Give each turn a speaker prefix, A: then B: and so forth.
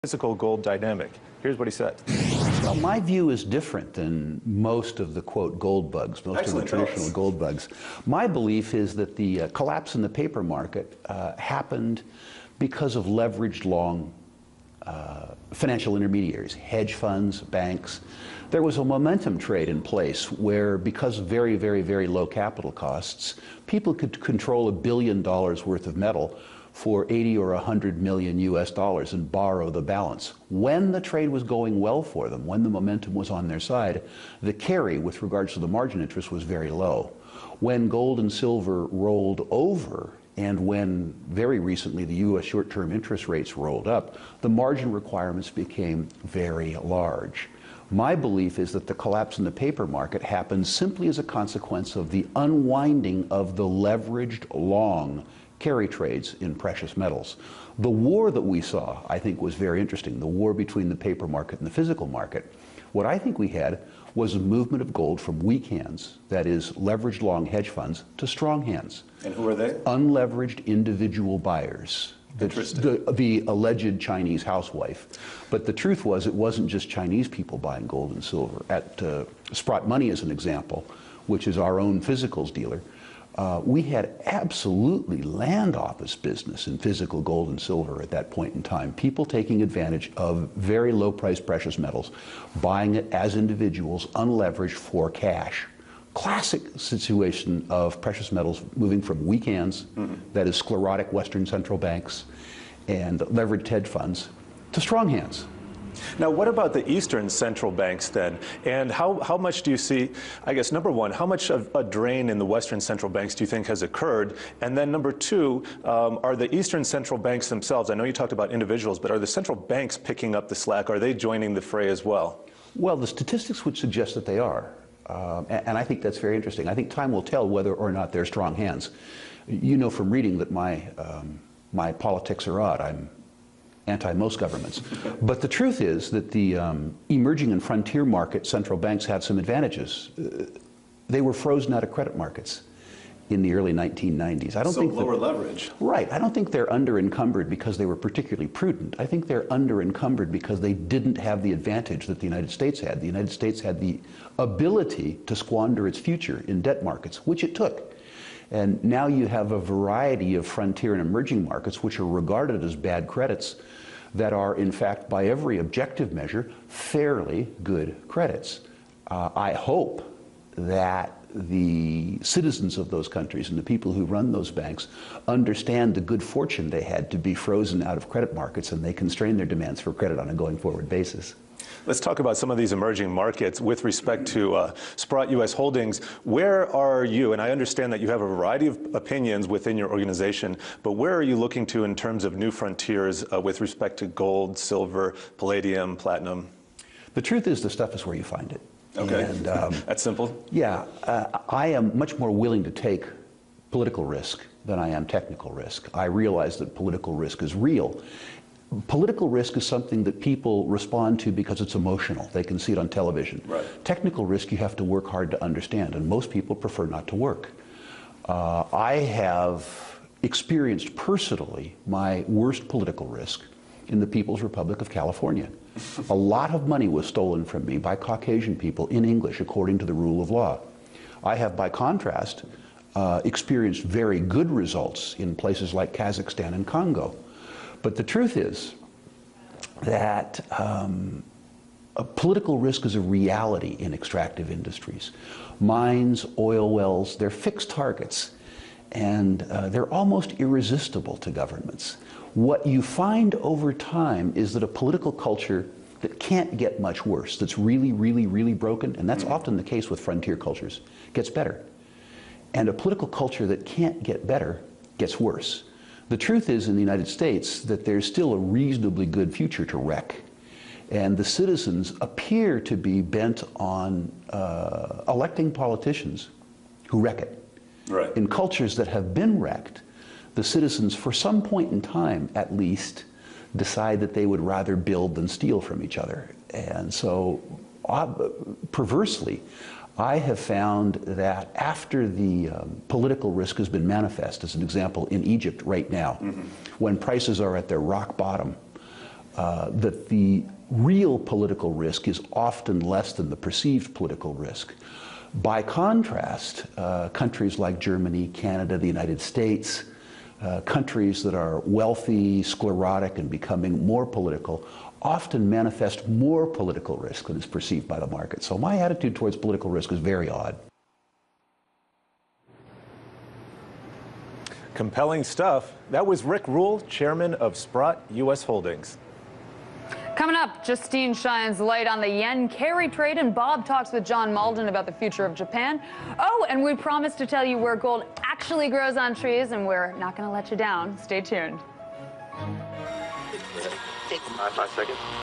A: physical gold dynamic. Here's what he said.
B: Well, my view is different than most of the, quote, gold bugs, most of the traditional gold bugs. My belief is that the collapse in the paper market happened because of leveraged long financial intermediaries, hedge funds, banks. There was a momentum trade in place where, because of very, very, very low capital costs, people could control $1 billion worth of metal for 80 or 100 million US dollars and borrow the balance. When the trade was going well for them, when the momentum was on their side, the carry with regards to the margin interest was very low. When gold and silver rolled over, and when very recently the US short-term interest rates rolled up, the margin requirements became very large. My belief is that the collapse in the paper market happened simply as a consequence of the unwinding of the leveraged long carry trades in precious metals. The war that we saw, I think, was very interesting, the war between the paper market and the physical market. What I think we had was a movement of gold from weak hands, that is leveraged long hedge funds, to strong hands.
A: And who are they?
B: Unleveraged individual buyers. The alleged Chinese housewife. But the truth was, it wasn't just Chinese people buying gold and silver. At Sprott Money, as an example, which is our own physicals dealer, we had absolutely land office business in physical gold and silver at that point in time. People taking advantage of very low priced precious metals, buying it as individuals, unleveraged for cash. Classic situation of precious metals moving from weak hands, that is sclerotic Western central banks and leveraged hedge funds, to strong hands.
A: Now, what about the Eastern central banks then? And how much do you see, I guess, number one, how much of a drain in the Western central banks do you think has occurred? And then number two, are the Eastern central banks themselves, I know you talked about individuals, but are the central banks picking up the slack? Are they joining the fray as well? Well,
B: the statistics would suggest that they are. And I think that's very interesting. I think time will tell whether or not they're strong hands. You know from reading that my politics are odd. I'm anti most governments. But the truth is that the emerging and frontier market central banks had some advantages. They were frozen out of credit markets in the early 1990s. I don't think
A: lower leverage.
B: Right. I don't think they're under-encumbered because they were particularly prudent. I think they're under-encumbered because they didn't have the advantage that the United States had. The United States had the ability to squander its future in debt markets, which it took. And now you have a variety of frontier and emerging markets which are regarded as bad credits that are, in fact, by every objective measure, fairly good credits. I hope that the citizens of those countries and the people who run those banks understand the good fortune they had to be frozen out of credit markets, and they constrain their demands for credit on a going forward basis.
A: Let's talk about some of these emerging markets with respect to Sprott U.S. Holdings. Where are you, and I understand that you have a variety of opinions within your organization, but where are you looking to in terms of new frontiers with respect to gold, silver, palladium, platinum?
B: The truth is, the stuff is where you find it.
A: Okay,
B: and,
A: that's simple.
B: Yeah, I am much more willing to take political risk than I am technical risk. I realize that political risk is real. Political risk is something that people respond to because it's emotional. They can see it on television.
A: Right.
B: Technical risk you have to work hard to understand, and most people prefer not to work. I have experienced personally my worst political risk in the People's Republic of California. A lot of money was stolen from me by Caucasian people in English according to the rule of law. I have, by contrast, experienced very good results in places like Kazakhstan and Congo. But the truth is that political risk is a reality in extractive industries. Mines, oil wells, they're fixed targets, and they're almost irresistible to governments. What you find over time is that a political culture that can't get much worse, that's really, really, really broken, and that's often the case with frontier cultures, gets better. And a political culture that can't get better gets worse. The truth is, in the United States, that there's still a reasonably good future to wreck. And the citizens appear to be bent on electing politicians who wreck it.
A: Right.
B: In cultures that have been wrecked, the citizens, for some point in time at least, decide that they would rather build than steal from each other. And so, perversely, I have found that after the political risk has been manifest, as an example, in Egypt right now, when prices are at their rock bottom, that the real political risk is often less than the perceived political risk. By contrast, countries like Germany, Canada, the United States, countries that are wealthy, sclerotic, and becoming more political often manifest more political risk than is perceived by the market. So my attitude towards political risk is very odd.
A: Compelling stuff. That was Rick Rule, chairman of Sprott U.S. Holdings.
C: Coming up, Justine shines light on the yen carry trade, and Bob talks with John Malden about the future of Japan. Oh, and we promised to tell you where gold actually grows on trees, and we're not going to let you down. Stay tuned.
D: 5 seconds.